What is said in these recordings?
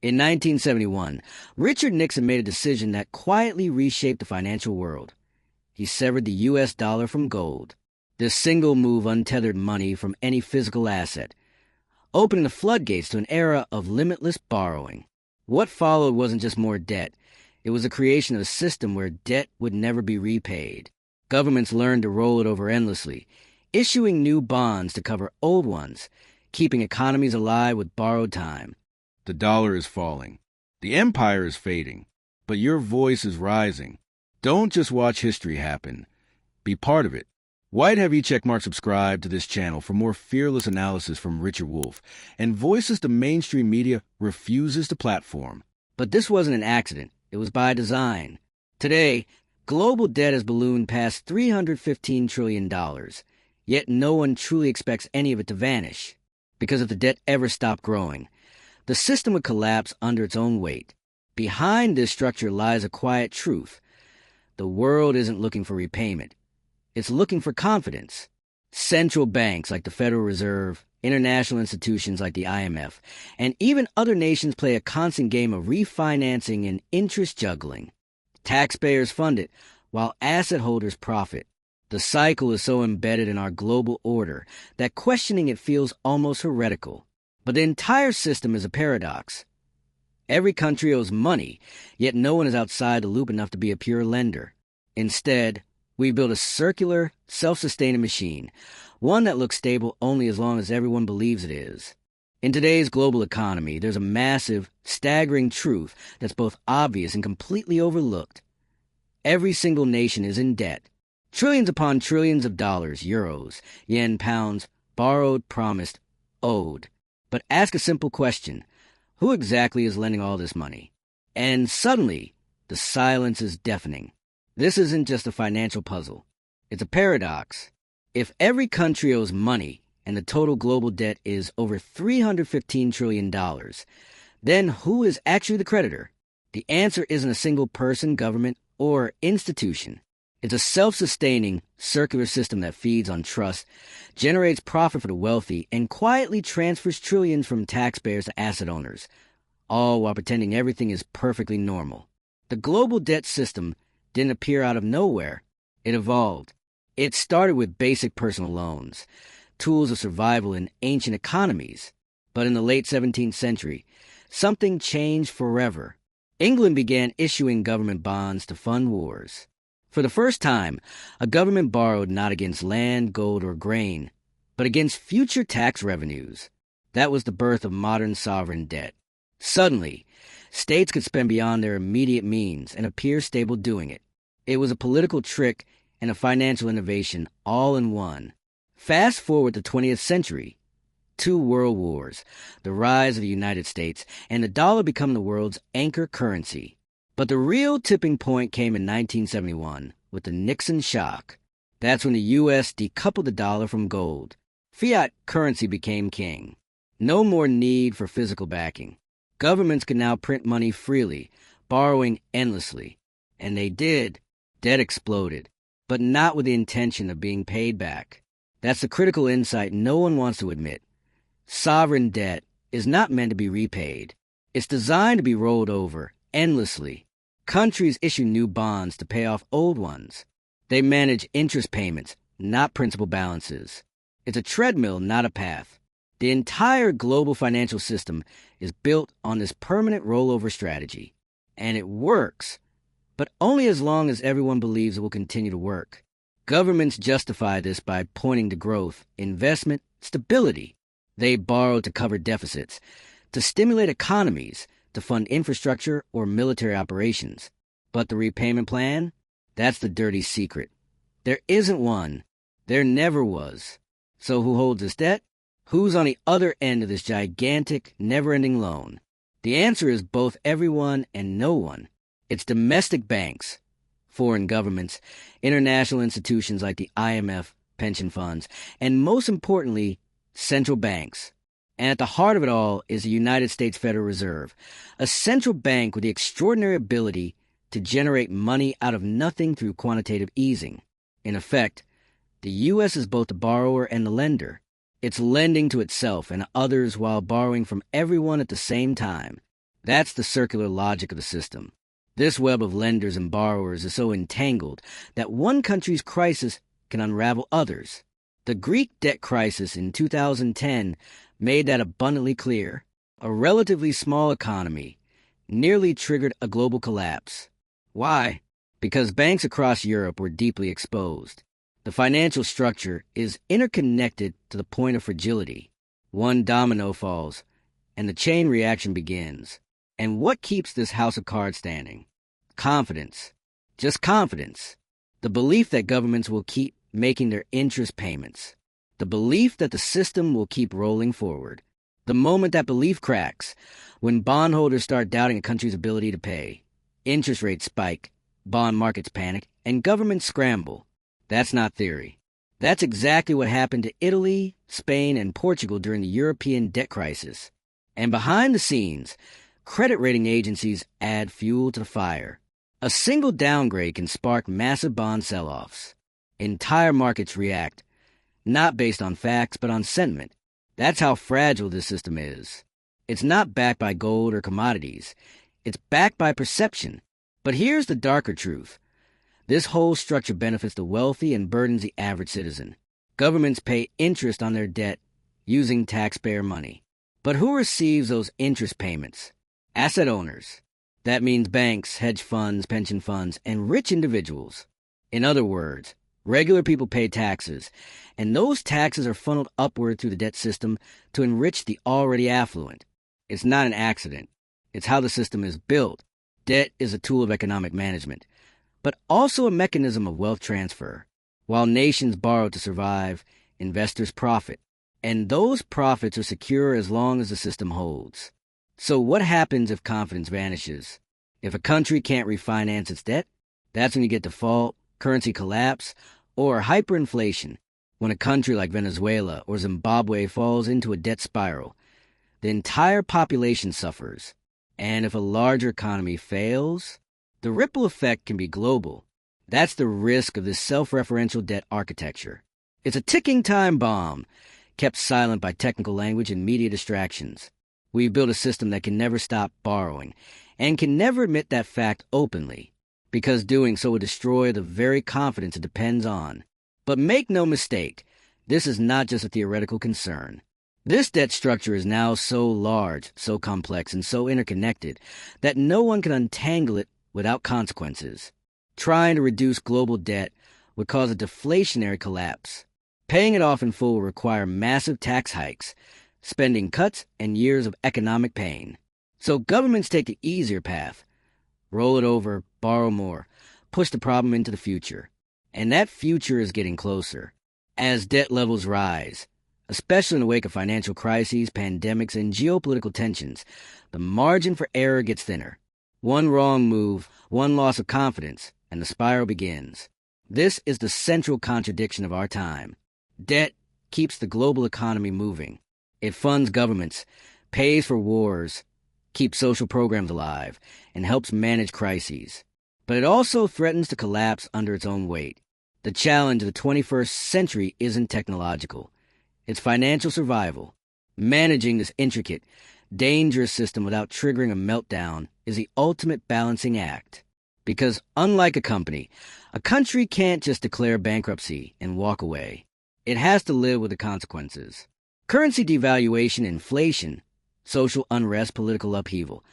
In 1971, Richard Nixon made a decision that quietly reshaped the financial world. He severed the U.S. dollar from gold. This single move untethered money from any physical asset, opening the floodgates to an era of limitless borrowing. What followed wasn't just more debt. It was the creation of a system where debt would never be repaid. Governments learned to roll it over endlessly, issuing new bonds to cover old ones, keeping economies alive with borrowed time. The dollar is falling. The empire is fading. But your voice is rising. Don't just watch history happen. Be part of it. Why'd have eCheckmark subscribe to this channel for more fearless analysis from Richard Wolff and voices the mainstream media refuses to platform? But this wasn't an accident. It was by design. Today, global debt has ballooned past $315 trillion, yet no one truly expects any of it to vanish. Because if the debt ever stopped growing, the system would collapse under its own weight. Behind this structure lies a quiet truth. The world isn't looking for repayment. It's looking for confidence. Central banks like the Federal Reserve, international institutions like the IMF, and even other nations play a constant game of refinancing and interest juggling. Taxpayers fund it, while asset holders profit. The cycle is so embedded in our global order that questioning it feels almost heretical. But the entire system is a paradox. Every country owes money, yet no one is outside the loop enough to be a pure lender. Instead, we've built a circular, self-sustaining machine, one that looks stable only as long as everyone believes it is. In today's global economy, there's a massive, staggering truth that's both obvious and completely overlooked. Every single nation is in debt. Trillions upon trillions of dollars, euros, yen, pounds, borrowed, promised, owed. But ask a simple question. Who exactly is lending all this money? And suddenly, the silence is deafening. This isn't just a financial puzzle. It's a paradox. If every country owes money and the total global debt is over $315 trillion, then who is actually the creditor? The answer isn't a single person, government, or institution. It's a self-sustaining, circular system that feeds on trust, generates profit for the wealthy, and quietly transfers trillions from taxpayers to asset owners, all while pretending everything is perfectly normal. The global debt system didn't appear out of nowhere. It evolved. It started with basic personal loans, tools of survival in ancient economies. But in the late 17th century, something changed forever. England began issuing government bonds to fund wars. For the first time, a government borrowed not against land, gold, or grain, but against future tax revenues. That was the birth of modern sovereign debt. Suddenly, states could spend beyond their immediate means and appear stable doing it. It was a political trick and a financial innovation all in one. Fast forward to the 20th century. 2 world wars, the rise of the United States, and the dollar become the world's anchor currency. But the real tipping point came in 1971 with the Nixon shock. That's when the U.S. decoupled the dollar from gold. Fiat currency became king. No more need for physical backing. Governments could now print money freely, borrowing endlessly. And they did. Debt exploded, but not with the intention of being paid back. That's the critical insight no one wants to admit. Sovereign debt is not meant to be repaid. It's designed to be rolled over endlessly. Countries issue new bonds to pay off old ones. They manage interest payments, not principal balances. It's a treadmill, not a path. The entire global financial system is built on this permanent rollover strategy. And it works, but only as long as everyone believes it will continue to work. Governments justify this by pointing to growth, investment, stability. They borrow to cover deficits, to stimulate economies, to fund infrastructure or military operations. But the repayment plan? That's the dirty secret. There isn't one. There never was. So who holds this debt? Who's on the other end of this gigantic, never-ending loan? The answer is both everyone and no one. It's domestic banks, foreign governments, international institutions like the IMF, pension funds, and most importantly, central banks. And at the heart of it all is the United States Federal Reserve, a central bank with the extraordinary ability to generate money out of nothing through quantitative easing. In effect, the U.S. is both the borrower and the lender. It's lending to itself and others while borrowing from everyone at the same time. That's the circular logic of the system. This web of lenders and borrowers is so entangled that one country's crisis can unravel others. The Greek debt crisis in 2010 made that abundantly clear. A relatively small economy nearly triggered a global collapse. Why? Because banks across Europe were deeply exposed. The financial structure is interconnected to the point of fragility. One domino falls, and the chain reaction begins. And what keeps this house of cards standing? Confidence. Just confidence. The belief that governments will keep making their interest payments. The belief that the system will keep rolling forward. The moment that belief cracks, when bondholders start doubting a country's ability to pay, interest rates spike, bond markets panic, and governments scramble. That's not theory. That's exactly what happened to Italy, Spain, and Portugal during the European debt crisis. And behind the scenes, credit rating agencies add fuel to the fire. A single downgrade can spark massive bond sell-offs. Entire markets react, not based on facts, but on sentiment. That's how fragile this system is. It's not backed by gold or commodities. It's backed by perception. But here's the darker truth. This whole structure benefits the wealthy and burdens the average citizen. Governments pay interest on their debt using taxpayer money. But who receives those interest payments? Asset owners. That means banks, hedge funds, pension funds, and rich individuals. In other words, regular people pay taxes, and those taxes are funneled upward through the debt system to enrich the already affluent. It's not an accident. It's how the system is built. Debt is a tool of economic management, but also a mechanism of wealth transfer. While nations borrow to survive, investors profit, and those profits are secure as long as the system holds. So what happens if confidence vanishes? If a country can't refinance its debt, that's when you get default, currency collapse, or hyperinflation. When a country like Venezuela or Zimbabwe falls into a debt spiral, the entire population suffers. And if a larger economy fails, the ripple effect can be global. That's the risk of this self-referential debt architecture. It's a ticking time bomb, kept silent by technical language and media distractions. We've built a system that can never stop borrowing, and can never admit that fact openly, because doing so would destroy the very confidence it depends on. But make no mistake, this is not just a theoretical concern. This debt structure is now so large, so complex, and so interconnected that no one can untangle it without consequences. Trying to reduce global debt would cause a deflationary collapse. Paying it off in full will require massive tax hikes, spending cuts, and years of economic pain. So governments take the easier path. Roll it over, borrow more, push the problem into the future. And that future is getting closer. As debt levels rise, especially in the wake of financial crises, pandemics, and geopolitical tensions, the margin for error gets thinner. One wrong move, one loss of confidence, and the spiral begins. This is the central contradiction of our time. Debt keeps the global economy moving. It funds governments, pays for wars, keeps social programs alive, and helps manage crises. But it also threatens to collapse under its own weight. The challenge of the 21st century isn't technological. It's financial survival. Managing this intricate, dangerous system without triggering a meltdown is the ultimate balancing act. Because unlike a country can't just declare bankruptcy and walk away. It has to live with the consequences. Currency devaluation, inflation, social unrest, political upheaval,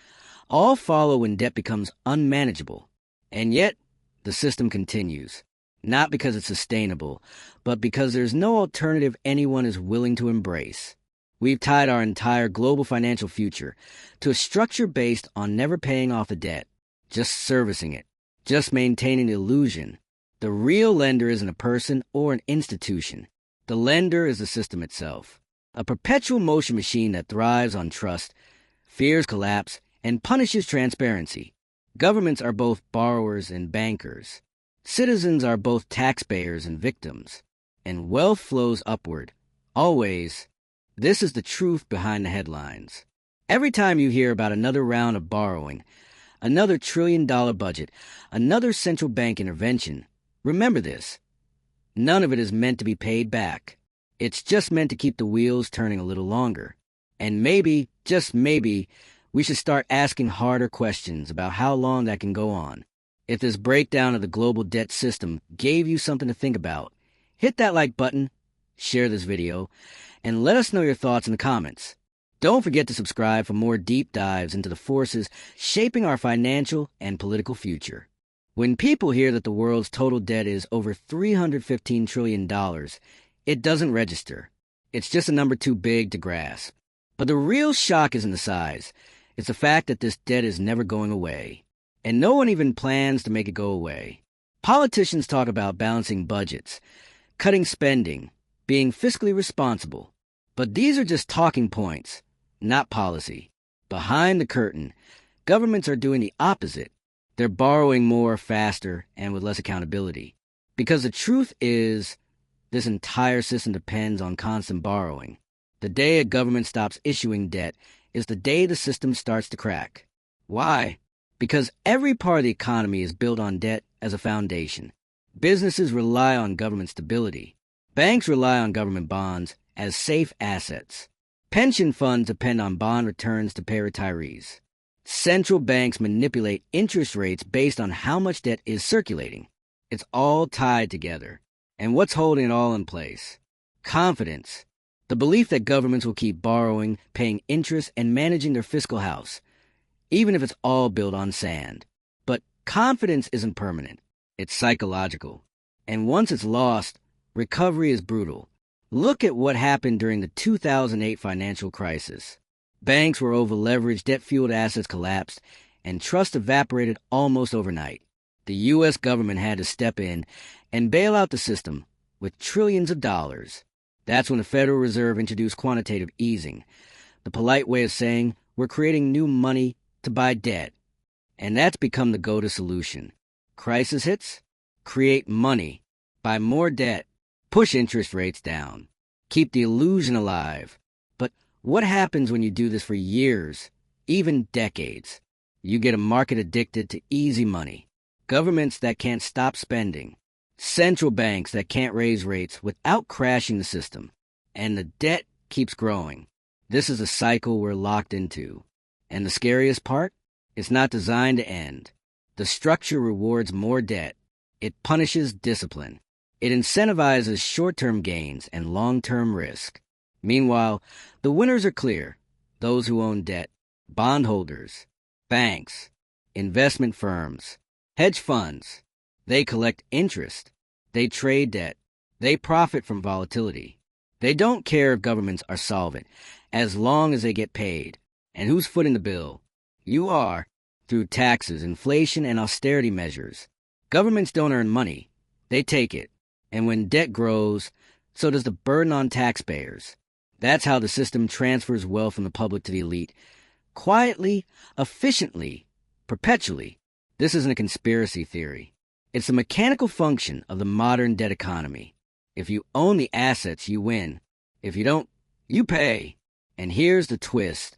all follow when debt becomes unmanageable. And yet, the system continues. Not because it's sustainable, but because there's no alternative anyone is willing to embrace. We've tied our entire global financial future to a structure based on never paying off the debt, just servicing it, just maintaining the illusion. The real lender isn't a person or an institution. The lender is the system itself, a perpetual motion machine that thrives on trust, fears collapse, and punishes transparency. Governments are both borrowers and bankers. Citizens are both taxpayers and victims. And wealth flows upward. Always. This is the truth behind the headlines. Every time you hear about another round of borrowing, another trillion-dollar budget, another central bank intervention, remember this. None of it is meant to be paid back. It's just meant to keep the wheels turning a little longer. And maybe, just maybe, We should start asking harder questions about how long that can go on. If this breakdown of the global debt system gave you something to think about, hit that like button, share this video, and let us know your thoughts in the comments. Don't forget to subscribe for more deep dives into the forces shaping our financial and political future. When people hear that the world's total debt is over $315 trillion, it doesn't register. It's just a number too big to grasp. But the real shock isn't the size. It's the fact that this debt is never going away. And no one even plans to make it go away. Politicians talk about balancing budgets, cutting spending, being fiscally responsible. But these are just talking points, not policy. Behind the curtain, governments are doing the opposite. They're borrowing more, faster, and with less accountability. Because the truth is, this entire system depends on constant borrowing. The day a government stops issuing debt is the day the system starts to crack. Why? Because every part of the economy is built on debt as a foundation. Businesses rely on government stability. Banks rely on government bonds as safe assets. Pension funds depend on bond returns to pay retirees. Central banks manipulate interest rates based on how much debt is circulating. It's all tied together. And what's holding it all in place? Confidence. The belief that governments will keep borrowing, paying interest, and managing their fiscal house, even if it's all built on sand. But confidence isn't permanent. It's psychological. And once it's lost, recovery is brutal. Look at what happened during the 2008 financial crisis. Banks were over-leveraged, debt-fueled assets collapsed, and trust evaporated almost overnight. The U.S. government had to step in and bail out the system with trillions of dollars. That's when the Federal Reserve introduced quantitative easing, the polite way of saying we're creating new money to buy debt. And that's become the go-to solution. Crisis hits, create money, buy more debt, push interest rates down, keep the illusion alive. But what happens when you do this for years, even decades? You get a market addicted to easy money, governments that can't stop spending, central banks that can't raise rates without crashing the system, and the debt keeps growing. This is a cycle we're locked into. And the scariest part? It's not designed to end. The structure rewards more debt. It punishes discipline. It incentivizes short-term gains and long-term risk. Meanwhile, the winners are clear. Those who own debt, bondholders, banks, investment firms, hedge funds. They collect interest. They trade debt. They profit from volatility. They don't care if governments are solvent, as long as they get paid. And who's footing the bill? You are, through taxes, inflation, and austerity measures. Governments don't earn money. They take it. And when debt grows, so does the burden on taxpayers. That's how the system transfers wealth from the public to the elite. Quietly, efficiently, perpetually. This isn't a conspiracy theory. It's a mechanical function of the modern debt economy. If you own the assets, you win. If you don't, you pay. And here's the twist.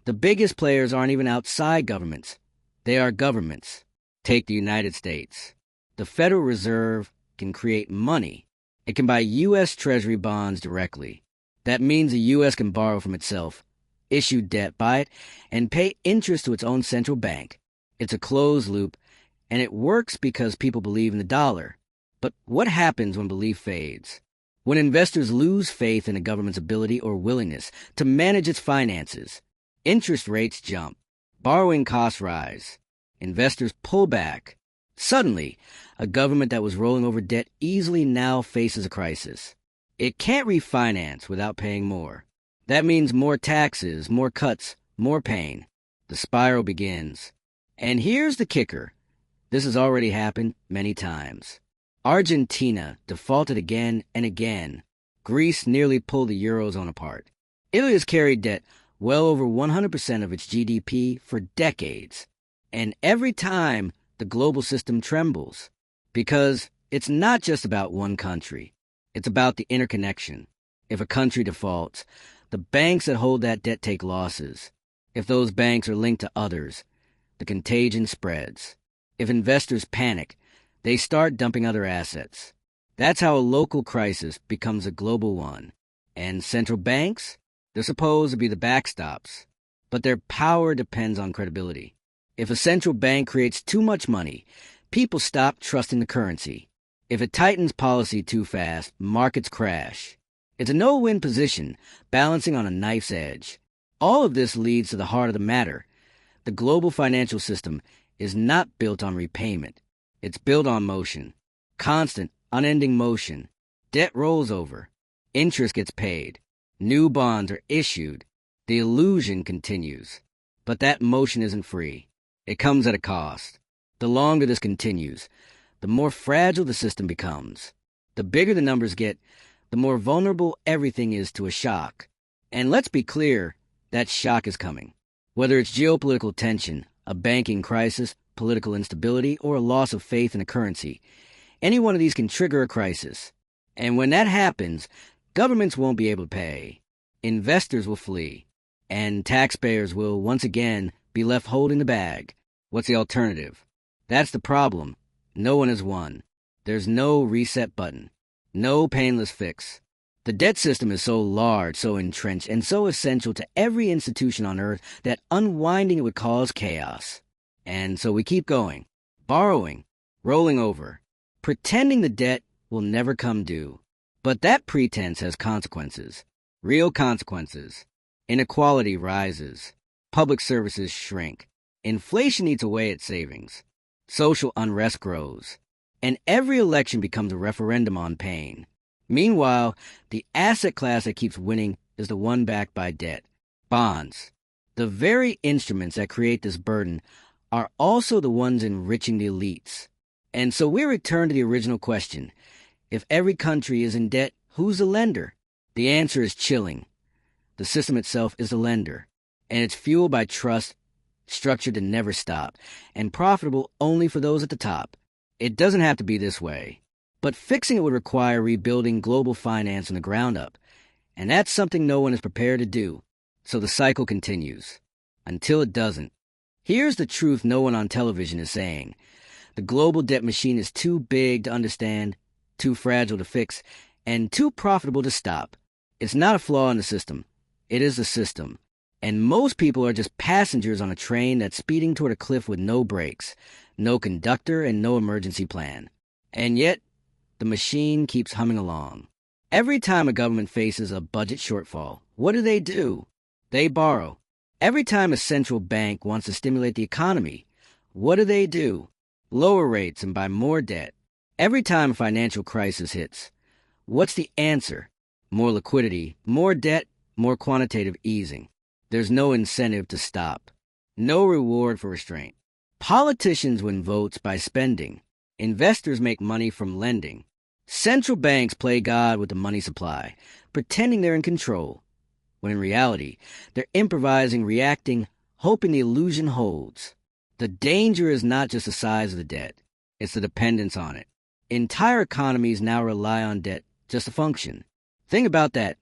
The biggest players aren't even outside governments. They are governments. Take the United States. The Federal Reserve can create money. It can buy U.S. Treasury bonds directly. That means the U.S. can borrow from itself, issue debt, buy it, and pay interest to its own central bank. It's a closed loop, and it works because people believe in the dollar. But what happens when belief fades? When investors lose faith in a government's ability or willingness to manage its finances, interest rates jump, borrowing costs rise, investors pull back. Suddenly, a government that was rolling over debt easily now faces a crisis. It can't refinance without paying more. That means more taxes, more cuts, more pain. The spiral begins. And here's the kicker. This has already happened many times. Argentina defaulted again and again. Greece nearly pulled the Eurozone apart. Italy has carried debt well over 100% of its GDP for decades. And every time, the global system trembles. Because it's not just about one country. It's about the interconnection. If a country defaults, the banks that hold that debt take losses. If those banks are linked to others, the contagion spreads. If investors panic, they start dumping other assets. That's how a local crisis becomes a global one. And central banks? They're supposed to be the backstops. but their power depends on credibility. If a central bank creates too much money, people stop trusting the currency. If it tightens policy too fast, markets crash. It's a no-win position, balancing on a knife's edge. All of this leads to the heart of the matter. The global financial system is not built on repayment. It's built on motion. Constant, unending motion. Debt rolls over. Interest gets paid. New bonds are issued. The illusion continues. But that motion isn't free. It comes at a cost. The longer this continues, the more fragile the system becomes. The bigger the numbers get, the more vulnerable everything is to a shock. And let's be clear, that shock is coming. Whether it's geopolitical tension, a banking crisis, political instability, or a loss of faith in a currency, any one of these can trigger a crisis. And when that happens, governments won't be able to pay. Investors will flee. And taxpayers will, once again, be left holding the bag. What's the alternative? That's the problem. No one has won. There's no reset button. No painless fix. The debt system is so large, so entrenched, and so essential to every institution on earth that unwinding it would cause chaos. And so we keep going, borrowing, rolling over, pretending the debt will never come due. But that pretense has consequences, real consequences. Inequality rises. Public services shrink. Inflation eats away at savings. Social unrest grows. And every election becomes a referendum on pain. Meanwhile, the asset class that keeps winning is the one backed by debt. Bonds. The very instruments that create this burden are also the ones enriching the elites. And so we return to the original question. If every country is in debt, who's the lender? The answer is chilling. The system itself is the lender, and it's fueled by trust, structured to never stop, and profitable only for those at the top. It doesn't have to be this way, but fixing it would require rebuilding global finance from the ground up, and that's something no one is prepared to do. So the cycle continues, until it doesn't. Here's the truth no one on television is saying. The global debt machine is too big to understand, too fragile to fix, and too profitable to stop. It's not a flaw in the system. It is the system. And most people are just passengers on a train that's speeding toward a cliff with no brakes, no conductor, and no emergency plan. And yet, the machine keeps humming along. Every time a government faces a budget shortfall, what do? They borrow. Every time a central bank wants to stimulate the economy, what do? Lower rates and buy more debt. Every time a financial crisis hits, what's the answer? More liquidity, more debt, more quantitative easing. There's no incentive to stop. No reward for restraint. Politicians win votes by spending. Investors make money from lending. Central banks play God with the money supply, pretending they're in control, when in reality, they're improvising, reacting, hoping the illusion holds. The danger is not just the size of the debt, it's the dependence on it. Entire economies now rely on debt just to function. Think about that.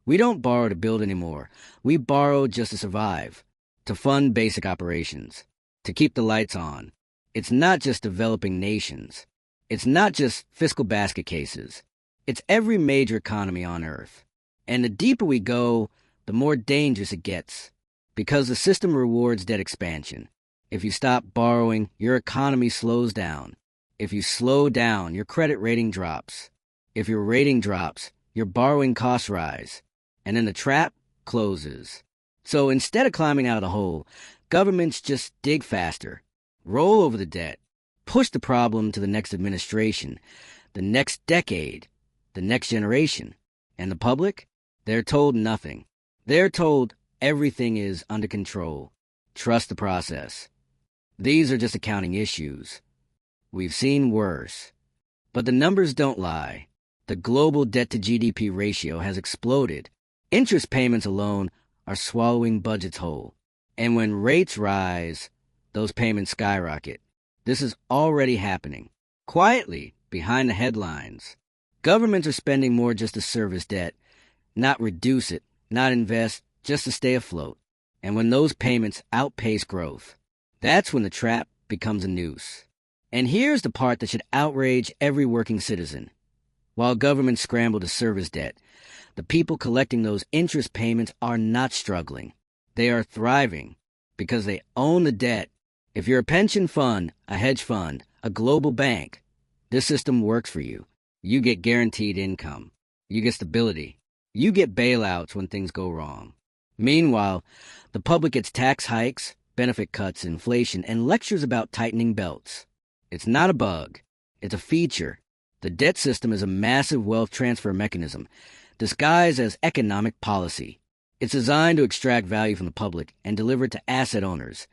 We don't borrow to build anymore. We borrow just to survive, to fund basic operations, to keep the lights on. It's not just developing nations. It's not just fiscal basket cases. It's every major economy on Earth. And the deeper we go, the more dangerous it gets, because the system rewards debt expansion. If you stop borrowing, your economy slows down. If you slow down, your credit rating drops. If your rating drops, your borrowing costs rise. And then the trap closes. So instead of climbing out of the hole, governments just dig faster, roll over the debt, push the problem to the next administration, the next decade, the next generation. And the public? They're told nothing. They're told everything is under control. Trust the process. These are just accounting issues. We've seen worse. But the numbers don't lie. The global debt-to-GDP ratio has exploded. Interest payments alone are swallowing budgets whole. And when rates rise, those payments skyrocket. This is already happening. Quietly, behind the headlines. Governments are spending more just to service debt, not reduce it, not invest, just to stay afloat. And when those payments outpace growth, that's when the trap becomes a noose. And here's the part that should outrage every working citizen. While governments scramble to service debt, the people collecting those interest payments are not struggling. They are thriving because they own the debt. If you're a pension fund, a hedge fund, a global bank, this system works for you. You get guaranteed income. You get stability. You get bailouts when things go wrong. Meanwhile, the public gets tax hikes, benefit cuts, inflation, and lectures about tightening belts. It's not a bug. It's a feature. The debt system is a massive wealth transfer mechanism disguised as economic policy. It's designed to extract value from the public and deliver it to asset owners,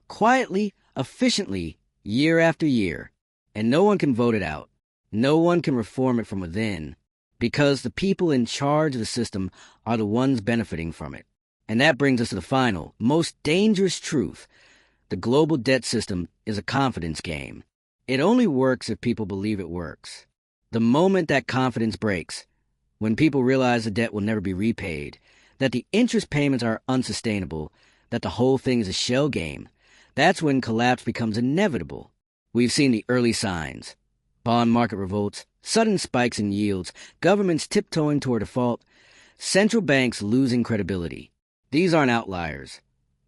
quietly, efficiently, year after year. And no one can vote it out. No one can reform it from within, because the people in charge of the system are the ones benefiting from it. And that brings us to the final, most dangerous truth. The global debt system is a confidence game. It only works if people believe it works. The moment that confidence breaks, when people realize the debt will never be repaid, that the interest payments are unsustainable, that the whole thing is a shell game, that's when collapse becomes inevitable. We've seen the early signs. Bond market revolts, sudden spikes in yields, governments tiptoeing toward default, central banks losing credibility. These aren't outliers.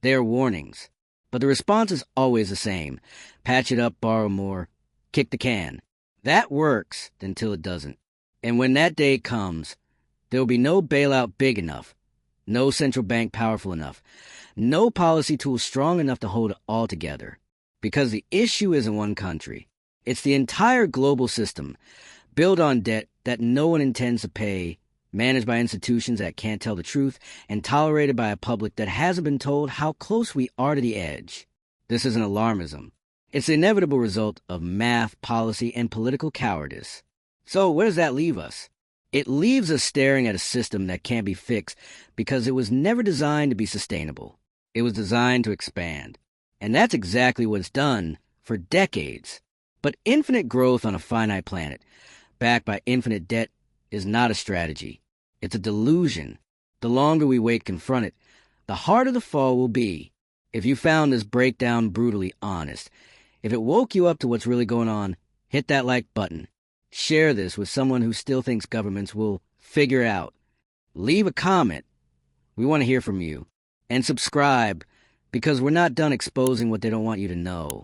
They are warnings. But the response is always the same. Patch it up, borrow more, kick the can. That works until it doesn't. And when that day comes, there will be no bailout big enough, no central bank powerful enough, no policy tool strong enough to hold it all together. Because the issue isn't one country. It's the entire global system, built on debt that no one intends to pay, managed by institutions that can't tell the truth, and tolerated by a public that hasn't been told how close we are to the edge. This isn't alarmism. It's the inevitable result of math, policy, and political cowardice. So where does that leave us? It leaves us staring at a system that can't be fixed because it was never designed to be sustainable. It was designed to expand. And that's exactly what it's done for decades. But infinite growth on a finite planet, backed by infinite debt, is not a strategy. It's a delusion. The longer we wait to confront it, the harder the fall will be. If you found this breakdown brutally honest, if it woke you up to what's really going on, hit that like button. Share this with someone who still thinks governments will figure it out. Leave a comment. We want to hear from you. And subscribe, because we're not done exposing what they don't want you to know.